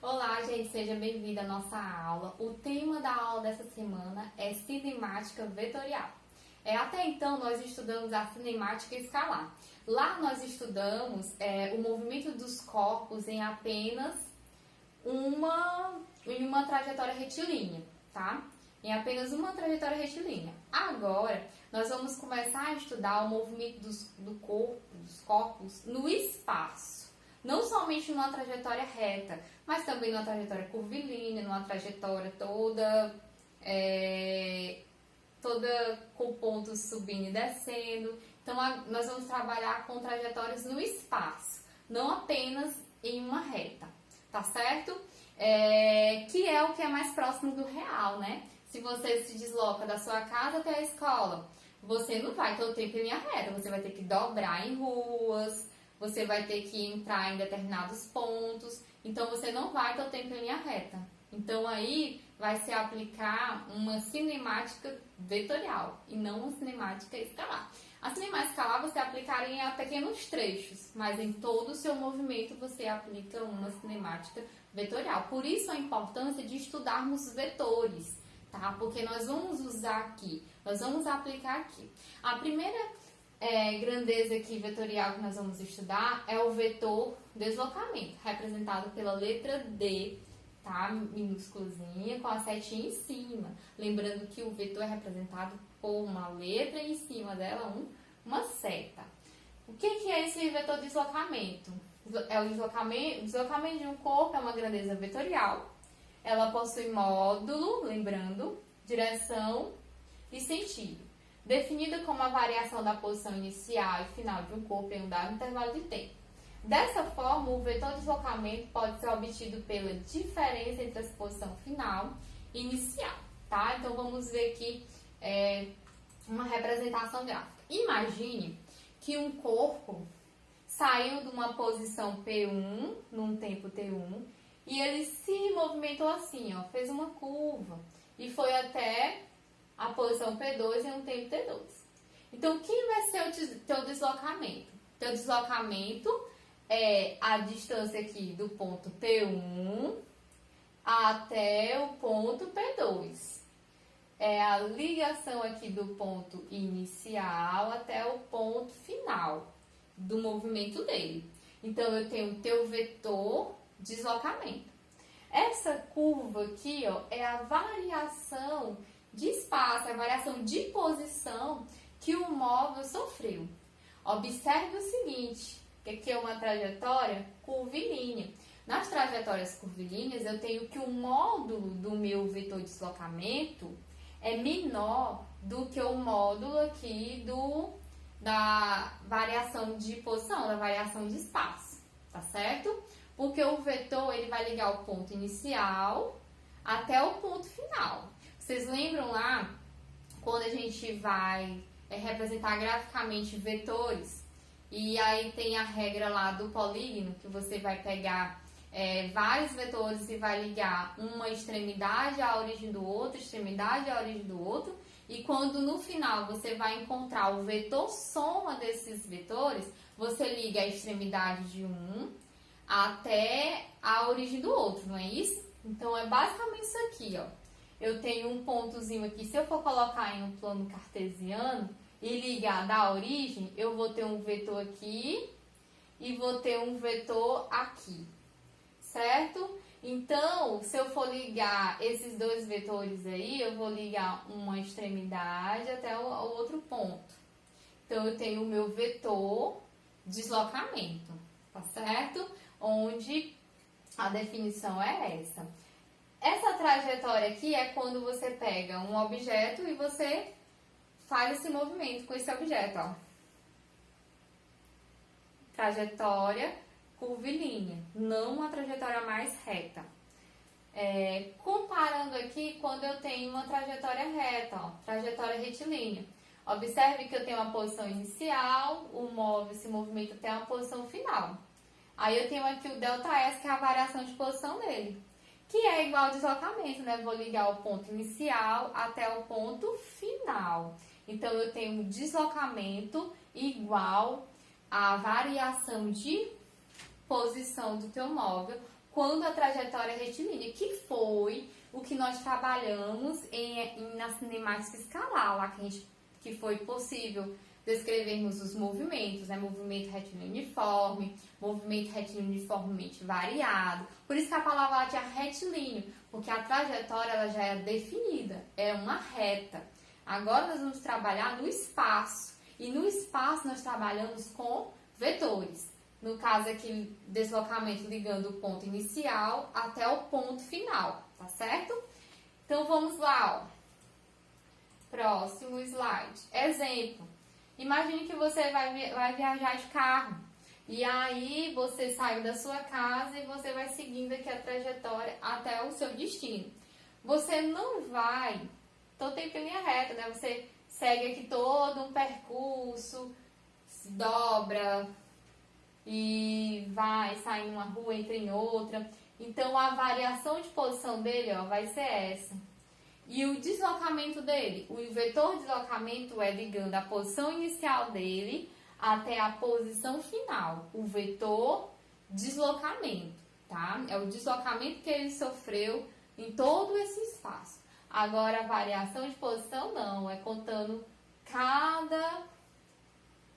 Olá, gente, seja bem-vindo à nossa aula. O tema da aula dessa semana é cinemática vetorial. Até então, nós estudamos a cinemática escalar. Lá nós estudamos o movimento dos corpos em apenas uma trajetória retilínea, tá? Em apenas uma trajetória retilínea. Agora, nós vamos começar a estudar o movimento dos corpos no espaço. Não somente numa trajetória reta, mas também numa trajetória curvilínea, numa trajetória toda com pontos subindo e descendo. Então, nós vamos trabalhar com trajetórias no espaço, não apenas em uma reta, tá certo? Que é o que é mais próximo do real, né? Se você se desloca da sua casa até a escola, você não vai todo tempo em linha reta, você vai ter que dobrar em ruas, você vai ter que entrar em determinados pontos, então você não vai todo tempo em linha reta. Então aí vai se aplicar uma cinemática vetorial e não uma cinemática escalar. A cinemática escalar você aplicaria em pequenos trechos, mas em todo o seu movimento você aplica uma cinemática vetorial. Por isso a importância de estudarmos vetores, tá? Porque nós vamos usar aqui, nós vamos aplicar aqui. A primeira grandeza aqui vetorial que nós vamos estudar é o vetor deslocamento, representado pela letra D, tá? Minúsculazinha, com a setinha em cima. Lembrando que o vetor é representado por uma letra e em cima dela uma seta. O que é esse vetor deslocamento? É o deslocamento de um corpo, é uma grandeza vetorial. Ela possui módulo, lembrando, direção e sentido, definida como a variação da posição inicial e final de um corpo em um dado intervalo de tempo. Dessa forma, o vetor de deslocamento pode ser obtido pela diferença entre a posição final e inicial, tá? Então, vamos ver aqui uma representação gráfica. Imagine que um corpo saiu de uma posição P1, num tempo T1, e ele se movimentou assim, ó, fez uma curva e foi até a posição P2 em um tempo T2. Então, quem vai ser o teu deslocamento? Teu deslocamento é a distância aqui do ponto P1 até o ponto P2. É a ligação aqui do ponto inicial até o ponto final do movimento dele. Então, eu tenho o teu vetor deslocamento. Essa curva aqui, ó, é a variação de espaço, a variação de posição que o móvel sofreu. Observe o seguinte, que aqui é uma trajetória curvilínea. Nas trajetórias curvilíneas, eu tenho que o módulo do meu vetor de deslocamento é menor do que o módulo aqui da variação de posição, da variação de espaço, tá certo? Porque o vetor ele vai ligar o ponto inicial até o ponto final. Vocês lembram lá, quando a gente vai representar graficamente vetores, e aí tem a regra lá do polígono, que você vai pegar vários vetores e vai ligar uma extremidade à origem do outro, extremidade à origem do outro, e quando no final você vai encontrar o vetor soma desses vetores, você liga a extremidade de um até a origem do outro, não é isso? Então é basicamente isso aqui, ó. Eu tenho um pontozinho aqui, se eu for colocar em um plano cartesiano e ligar da origem, eu vou ter um vetor aqui e vou ter um vetor aqui, certo? Então, se eu for ligar esses dois vetores aí, eu vou ligar uma extremidade até o outro ponto. Então, eu tenho o meu vetor deslocamento, tá certo? Onde a definição é essa. Essa trajetória aqui é quando você pega um objeto e você faz esse movimento com esse objeto, ó. Trajetória curvilínea, não uma trajetória mais reta. Comparando aqui, quando eu tenho uma trajetória reta, ó, trajetória retilínea. Observe que eu tenho uma posição inicial, o móvel se movimenta até uma posição final. Aí eu tenho aqui o ΔS, que é a variação de posição dele, que é igual ao deslocamento, né? Vou ligar o ponto inicial até o ponto final. Então, eu tenho um deslocamento igual à variação de posição do teu móvel quando a trajetória é retilínea, que foi o que nós trabalhamos na cinemática escalar, lá que foi possível descrevermos os movimentos, né? Movimento retilíneo uniforme, movimento retilíneo uniformemente variado. Por isso que a palavra lá tinha retilíneo, porque a trajetória ela já é definida, é uma reta. Agora nós vamos trabalhar no espaço, e no espaço nós trabalhamos com vetores. No caso aqui, deslocamento ligando o ponto inicial até o ponto final, tá certo? Então vamos lá, ó. Próximo slide. Exemplo. Imagine que você vai viajar de carro. E aí você saiu da sua casa e você vai seguindo aqui a trajetória até o seu destino. Você não vai todo tempo em linha reta, né? Você segue aqui todo um percurso, se dobra e vai sair em uma rua, entra em outra. Então a variação de posição dele, ó, vai ser essa. E o deslocamento dele, o vetor de deslocamento é ligando a posição inicial dele até a posição final. O vetor deslocamento, tá? É o deslocamento que ele sofreu em todo esse espaço. Agora a variação de posição não, é contando cada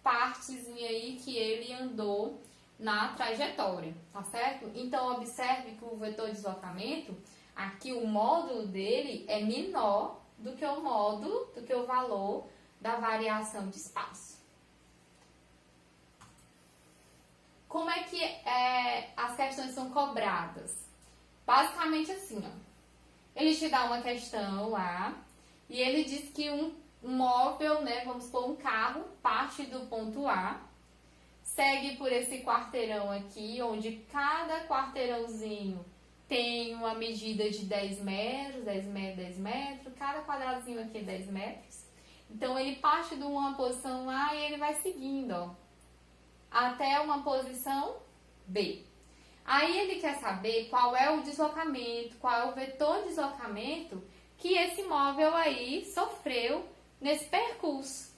partezinha aí que ele andou na trajetória, tá certo? Então observe que o vetor de deslocamento, aqui o módulo dele é menor do que o valor da variação de espaço. Como é que as questões são cobradas? Basicamente assim, ó. Ele te dá uma questão lá e ele diz que um móvel, né, vamos supor um carro, parte do ponto A, segue por esse quarteirão aqui, onde cada quarteirãozinho tem uma medida de 10 metros, 10 metros, 10 metros, cada quadradinho aqui é 10 metros. Então, ele parte de uma posição A e ele vai seguindo, ó, até uma posição B. Aí, ele quer saber qual é o deslocamento, qual é o vetor de deslocamento que esse móvel aí sofreu nesse percurso.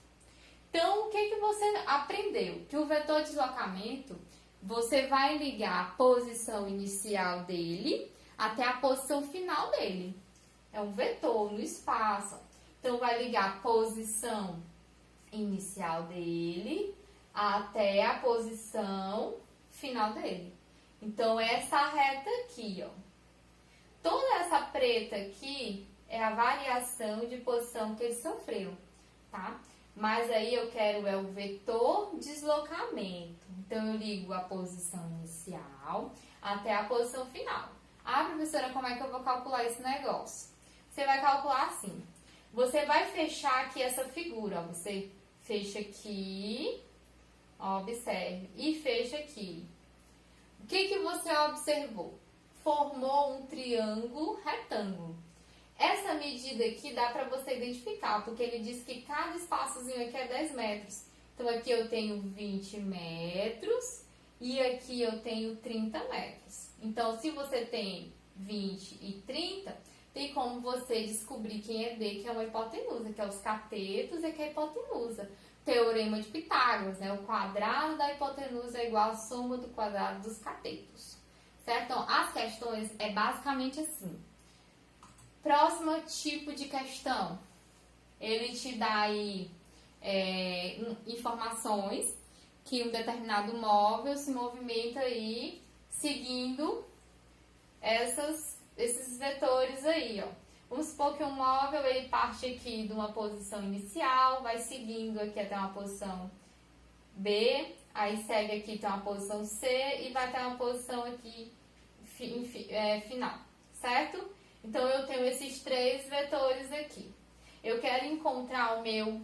Então, o que você aprendeu? Que o vetor de deslocamento, você vai ligar a posição inicial dele até a posição final dele. É um vetor no espaço. Então, vai ligar a posição inicial dele até a posição final dele. Então, essa reta aqui, ó. Toda essa preta aqui é a variação de posição que ele sofreu, tá? Mas aí eu quero o vetor deslocamento. Então, eu ligo a posição inicial até a posição final. Ah, professora, como é que eu vou calcular esse negócio? Você vai calcular assim. Você vai fechar aqui essa figura, ó. Você fecha aqui, ó, observe, e fecha aqui. O que você observou? Formou um triângulo retângulo. Essa medida aqui dá para você identificar, porque ele diz que cada espaçozinho aqui é 10 metros. Então, aqui eu tenho 20 metros e aqui eu tenho 30 metros. Então, se você tem 20 e 30, tem como você descobrir quem é D, que é uma hipotenusa, que é os catetos e que é a hipotenusa. Teorema de Pitágoras, né? O quadrado da hipotenusa é igual à soma do quadrado dos catetos. Certo? Então, as questões é basicamente assim. Próximo tipo de questão, ele te dá aí informações que um determinado móvel se movimenta aí seguindo esses vetores aí, ó. Vamos supor que um móvel ele parte aqui de uma posição inicial, vai seguindo aqui até uma posição B, aí segue aqui até uma posição C e vai até uma posição aqui final, certo? Então, eu tenho esses 3 vetores aqui. Eu quero encontrar o meu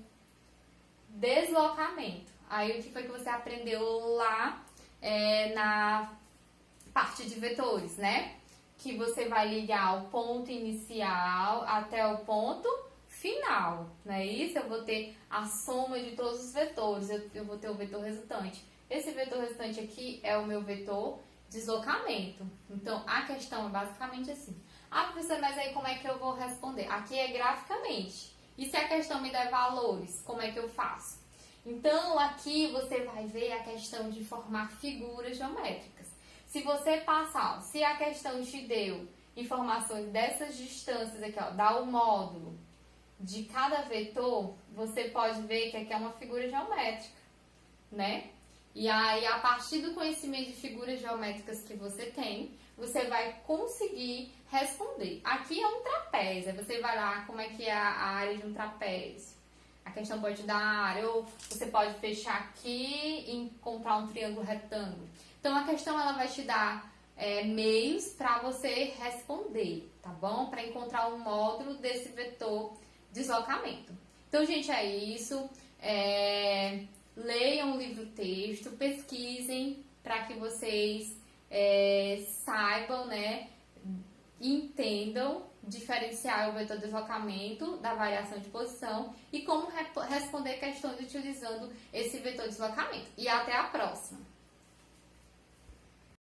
deslocamento. Aí, o que foi que você aprendeu lá na parte de vetores, né? Que você vai ligar o ponto inicial até o ponto final, não é isso? Eu vou ter a soma de todos os vetores, eu vou ter o vetor resultante. Esse vetor resultante aqui é o meu vetor deslocamento. Então, a questão é basicamente assim. Ah, professora, mas aí como é que eu vou responder? Aqui é graficamente. E se a questão me der valores, como é que eu faço? Então, aqui você vai ver a questão de formar figuras geométricas. Se você passar, se a questão te deu informações dessas distâncias aqui, ó, dá o módulo de cada vetor, você pode ver que aqui é uma figura geométrica, né? E aí, a partir do conhecimento de figuras geométricas que você tem, você vai conseguir responder. Aqui é um trapézio, aí você vai lá, como é que é a área de um trapézio. A questão pode dar área, ou você pode fechar aqui e encontrar um triângulo retângulo. Então, a questão ela vai te dar meios para você responder, tá bom? Para encontrar um módulo desse vetor deslocamento. Então, gente, é isso. Leiam o livro-texto, pesquisem para que vocês saibam, né, entendam diferenciar o vetor deslocamento da variação de posição e como responder questões utilizando esse vetor deslocamento. E até a próxima!